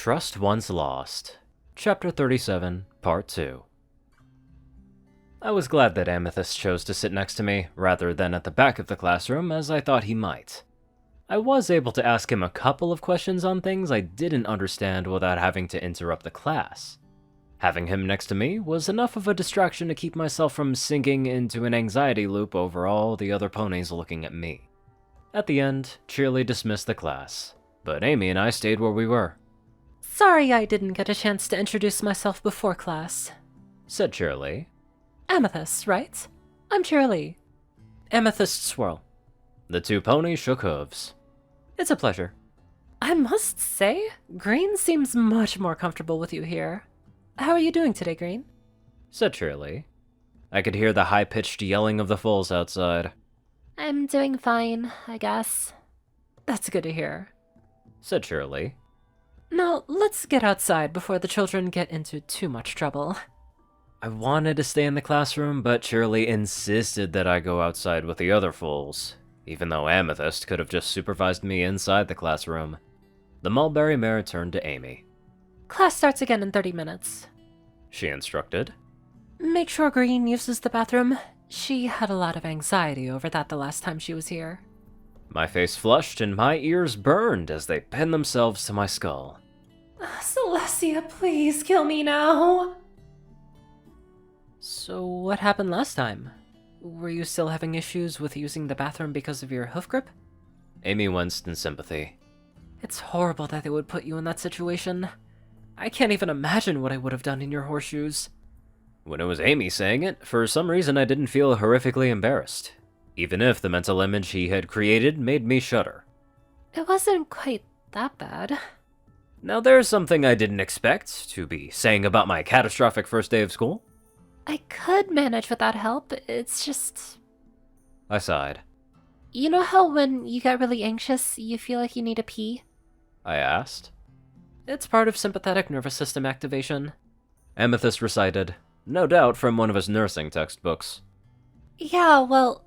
Trust Once Lost, Chapter 37, Part 2. I was glad that Amethyst chose to sit next to me, rather than at the back of the classroom, as I thought he might. I was able to ask him a couple of questions on things I didn't understand without having to interrupt the class. Having him next to me was enough of a distraction to keep myself from sinking into an anxiety loop over all the other ponies looking at me. At the end, Cheerly dismissed the class, but Amy and I stayed where we were. Sorry I didn't get a chance to introduce myself before class, said Cheerly. Amethyst, right? I'm Cheerly. Amethyst Swirl. The two ponies shook hooves. It's a pleasure. I must say, Green seems much more comfortable with you here. How are you doing today, Green? Said Cheerly. I could hear the high-pitched yelling of the foals outside. I'm doing fine, I guess. That's good to hear. Said Cheerly. Now, let's get outside before the children get into too much trouble. I wanted to stay in the classroom, but Cheerly insisted that I go outside with the other foals, even though Amethyst could have just supervised me inside the classroom. The mulberry mare turned to Amy. Class starts again in 30 minutes. She instructed. Make sure Green uses the bathroom. She had a lot of anxiety over that the last time she was here. My face flushed and my ears burned as they pinned themselves to my skull. Celestia, please kill me now. So what happened last time? Were you still having issues with using the bathroom because of your hoof grip? Amy winced in sympathy. It's horrible that they would put you in that situation. I can't even imagine what I would have done in your horseshoes. When it was Amy saying it, for some reason I didn't feel horrifically embarrassed, even if the mental image he had created made me shudder. It wasn't quite that bad. Now there's something I didn't expect to be saying about my catastrophic first day of school. I could manage without help, it's just... I sighed. You know how when you get really anxious, you feel like you need to pee? I asked. It's part of sympathetic nervous system activation. Amethyst recited, no doubt from one of his nursing textbooks. Yeah, well,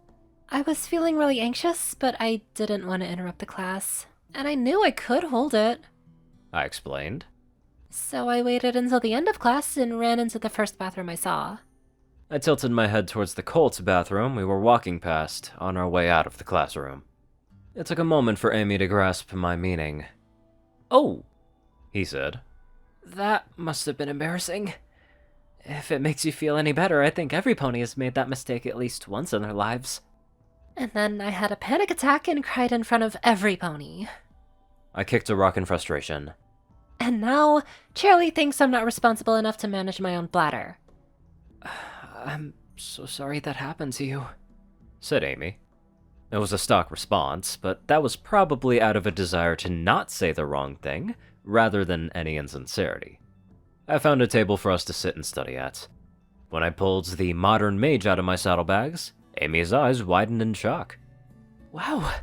I was feeling really anxious, but I didn't want to interrupt the class. And I knew I could hold it. I explained. So I waited until the end of class and ran into the first bathroom I saw. I tilted my head towards the Colt's bathroom we were walking past on our way out of the classroom. It took a moment for Amy to grasp my meaning. Oh, he said. That must have been embarrassing. If it makes you feel any better, I think every pony has made that mistake at least once in their lives. And then I had a panic attack and cried in front of every pony. I kicked a rock in frustration. And now, Charlie thinks I'm not responsible enough to manage my own bladder. I'm so sorry that happened to you, said Amy. It was a stock response, but that was probably out of a desire to not say the wrong thing, rather than any insincerity. I found a table for us to sit and study at. When I pulled the modern mage out of my saddlebags, Amy's eyes widened in shock. Wow,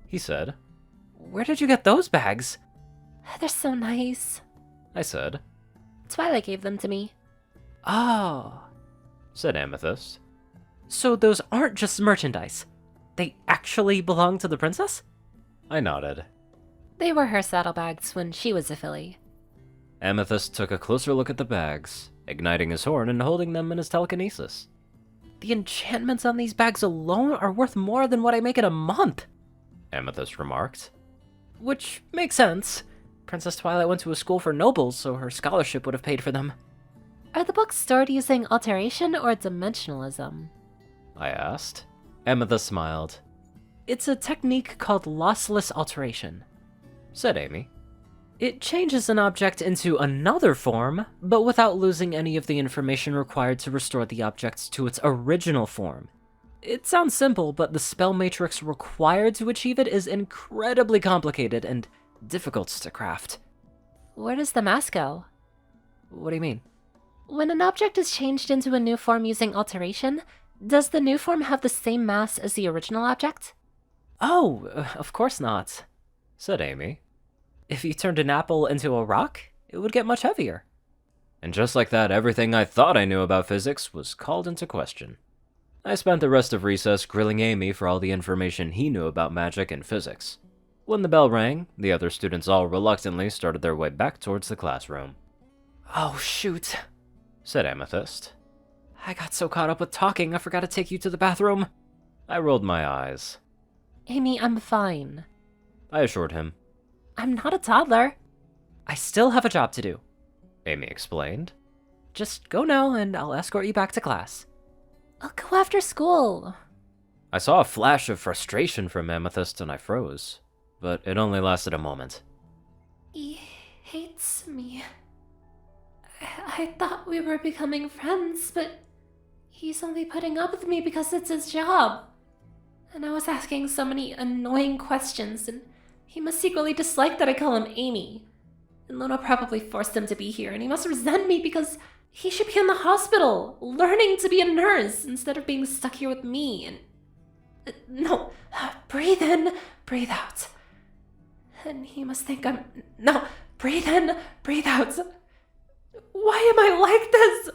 he said. Where did you get those bags? They're so nice, I said. Twilight gave them to me. Oh, said Amethyst. So those aren't just merchandise. They actually belong to the princess? I nodded. They were her saddlebags when she was a filly. Amethyst took a closer look at the bags, igniting his horn and holding them in his telekinesis. The enchantments on these bags alone are worth more than what I make in a month, Amethyst remarked. Which makes sense. Princess Twilight went to a school for nobles, so her scholarship would have paid for them. Are the books stored using alteration or dimensionalism? I asked. Amethyst smiled. It's a technique called lossless alteration, said Amy. It changes an object into another form, but without losing any of the information required to restore the object to its original form. It sounds simple, but the spell matrix required to achieve it is incredibly complicated and difficult to craft. Where does the mass go? What do you mean? When an object is changed into a new form using alteration, does the new form have the same mass as the original object? Oh, of course not, said Amy. If you turned an apple into a rock, it would get much heavier. And just like that, everything I thought I knew about physics was called into question. I spent the rest of recess grilling Amy for all the information he knew about magic and physics. When the bell rang, the other students all reluctantly started their way back towards the classroom. Oh, shoot. Said Amethyst. I got so caught up with talking, I forgot to take you to the bathroom. I rolled my eyes. Amy, I'm fine. I assured him. I'm not a toddler. I still have a job to do. Amy explained. Just go now, and I'll escort you back to class. I'll go after school. I saw a flash of frustration from Amethyst and I froze, but it only lasted a moment. He hates me. I thought we were becoming friends, but he's only putting up with me because it's his job. And I was asking so many annoying questions, and he must secretly dislike that I call him Amy. And Luna probably forced him to be here, and he must resent me because he should be in the hospital, learning to be a nurse, instead of being stuck here with me. And no, breathe in, breathe out. And he must think I'm... No, breathe in, breathe out. Why am I like this?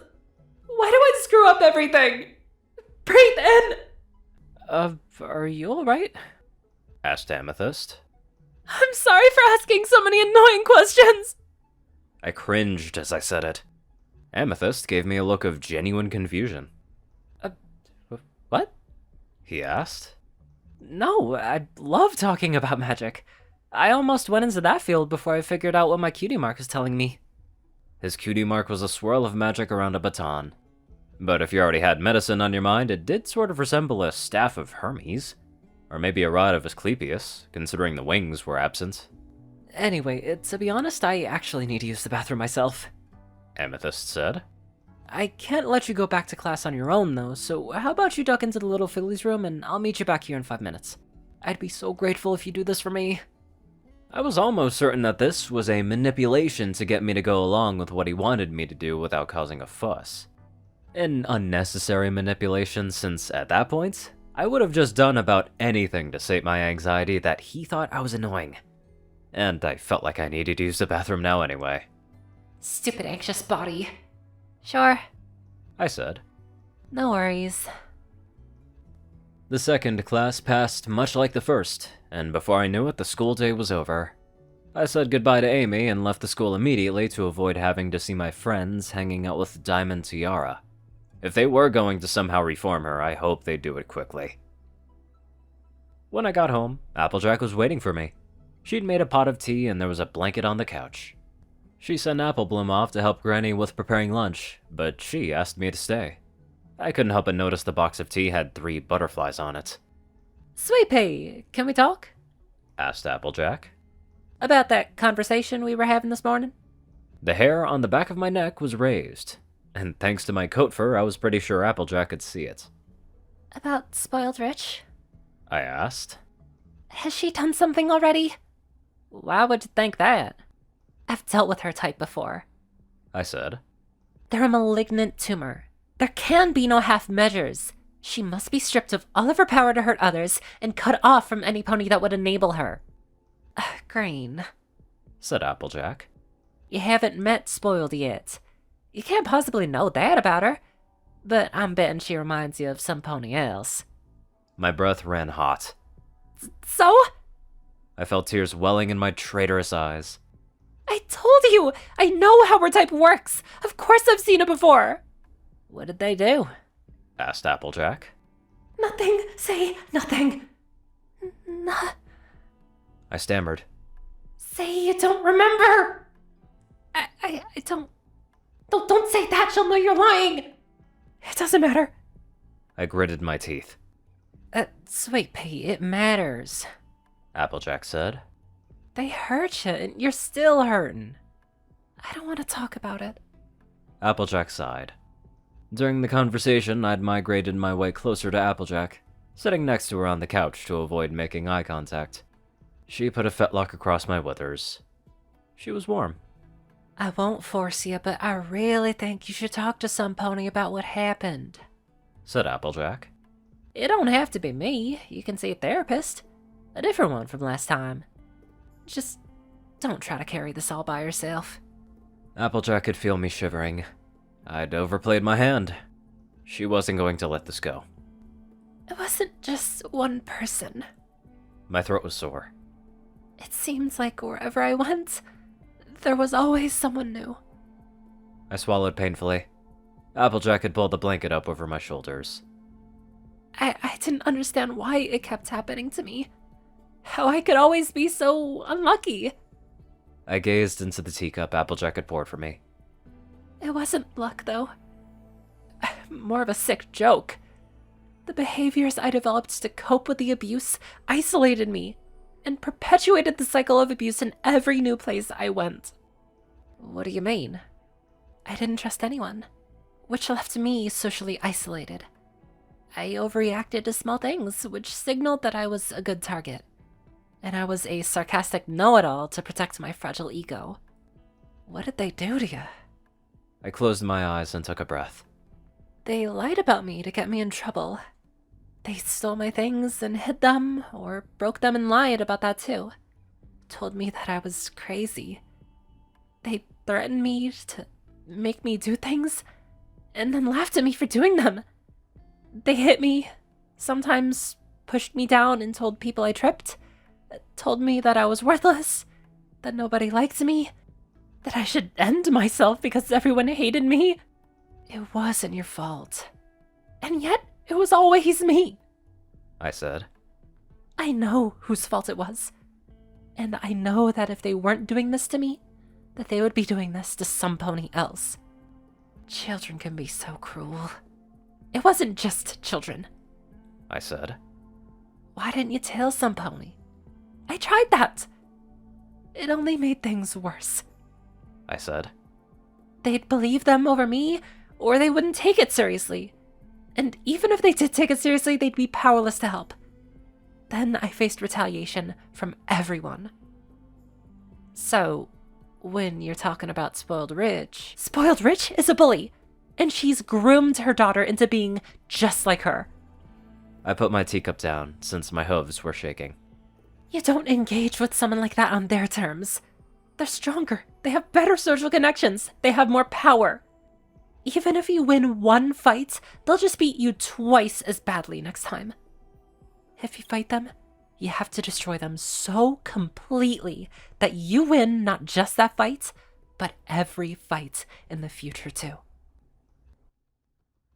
Why do I screw up everything? Breathe in! Are you alright? Asked Amethyst. I'm sorry for asking so many annoying questions! I cringed as I said it. Amethyst gave me a look of genuine confusion. What? He asked. No, I love talking about magic. I almost went into that field before I figured out what my cutie mark is telling me. His cutie mark was a swirl of magic around a baton. But if you already had medicine on your mind, it did sort of resemble a staff of Hermes. Or maybe a rod of Asclepius, considering the wings were absent. Anyway, to be honest, I actually need to use the bathroom myself. Amethyst said. I can't let you go back to class on your own, though, so how about you duck into the little fiddly's room and I'll meet you back here in 5 minutes. I'd be so grateful if you do this for me. I was almost certain that this was a manipulation to get me to go along with what he wanted me to do without causing a fuss. An unnecessary manipulation, since at that point, I would have just done about anything to sate my anxiety that he thought I was annoying. And I felt like I needed to use the bathroom now anyway. Stupid anxious body. Sure. I said. No worries. The second class passed much like the first, and before I knew it, the school day was over. I said goodbye to Amy and left the school immediately to avoid having to see my friends hanging out with Diamond Tiara. If they were going to somehow reform her, I hope they'd do it quickly. When I got home, Applejack was waiting for me. She'd made a pot of tea and there was a blanket on the couch. She sent Applebloom off to help Granny with preparing lunch, but she asked me to stay. I couldn't help but notice the box of tea had 3 butterflies on it. Sweet Pea, can we talk? Asked Applejack. About that conversation we were having this morning? The hair on the back of my neck was raised, and thanks to my coat fur, I was pretty sure Applejack could see it. About Spoiled Rich? I asked. Has she done something already? Why would you think that? I've dealt with her type before. I said. They're a malignant tumor. There can be no half measures. She must be stripped of all of her power to hurt others and cut off from any pony that would enable her. Green, Said Applejack. you haven't met Spoiled yet. You can't possibly know that about her. But I'm betting she reminds you of some pony else. My breath ran hot. So? I felt tears welling in my traitorous eyes. I told you! I know how her type works! Of course I've seen it before! What did they do? Asked Applejack. Nothing. Say nothing. I stammered. Say you don't remember! I don't... Don't say that, she'll know you're lying! It doesn't matter. I gritted my teeth. Sweet Pea, it matters. Applejack said. They hurt you, and you're still hurting. I don't want to talk about it. Applejack sighed. During the conversation, I'd migrated my way closer to Applejack, sitting next to her on the couch to avoid making eye contact. She put a fetlock across my withers. She was warm. I won't force you, but I really think you should talk to some pony about what happened. Said Applejack. It don't have to be me. You can see a therapist. A different one from last time. Just don't try to carry this all by yourself. Applejack could feel me shivering. I'd overplayed my hand. She wasn't going to let this go. It wasn't just one person. My throat was sore. It seemed like wherever I went, there was always someone new. I swallowed painfully. Applejack had pulled the blanket up over my shoulders. I didn't understand why it kept happening to me. How I could always be so unlucky. I gazed into the teacup Applejack had poured for me. It wasn't luck, though. More of a sick joke. The behaviors I developed to cope with the abuse isolated me and perpetuated the cycle of abuse in every new place I went. What do you mean? I didn't trust anyone, which left me socially isolated. I overreacted to small things, which signaled that I was a good target. And I was a sarcastic know-it-all to protect my fragile ego. What did they do to you? I closed my eyes and took a breath. They lied about me to get me in trouble. They stole my things and hid them, or broke them and lied about that too. Told me that I was crazy. They threatened me to make me do things, and then laughed at me for doing them. They hit me, sometimes pushed me down and told people I tripped, told me that I was worthless, that nobody liked me, that I should end myself because everyone hated me. It wasn't your fault. And yet, it was always me. I said. I know whose fault it was. And I know that if they weren't doing this to me, that they would be doing this to some pony else. Children can be so cruel. It wasn't just children. I said. Why didn't you tell some pony? I tried that. It only made things worse. I said. They'd believe them over me, or they wouldn't take it seriously. And even if they did take it seriously, they'd be powerless to help. Then I faced retaliation from everyone. So, when you're talking about Spoiled Rich... Spoiled Rich is a bully, and she's groomed her daughter into being just like her. I put my teacup down, since my hooves were shaking. You don't engage with someone like that on their terms. They're stronger, they have better social connections, they have more power. Even if you win one fight, they'll just beat you twice as badly next time. If you fight them, you have to destroy them so completely that you win not just that fight, but every fight in the future too.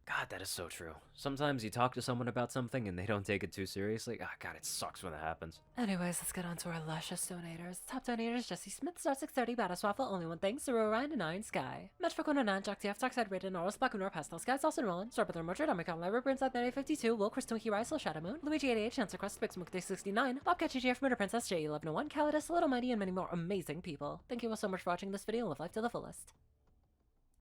God, that is so true. Sometimes you talk to someone about something and they don't take it too seriously. Ah, God, it sucks when that happens. Anyways, let's get on to our luscious donators. Top donators: Jessie Smith, Star 630, BadassWaffle, Only One Thing, Ceru, Orion, and IronSky. Match for Anon, JockeTF, Darkside, Rayden, Narwhals, Blackmoonheart, Pastel, Sky, Austin, Rolan, Starbrother, Mordred, Omicron, Lyrae, Burnside, 9852, Will, Chris, Twinkie, Rice, Shadow Moon, Luigi 88, Chancer Crust, Big Smoke Day 69, Bobcat, GGF, Murder Princess, J1101, Calidus, Little Mighty, and many more amazing people. Thank you all so much for watching this video and live life to the fullest.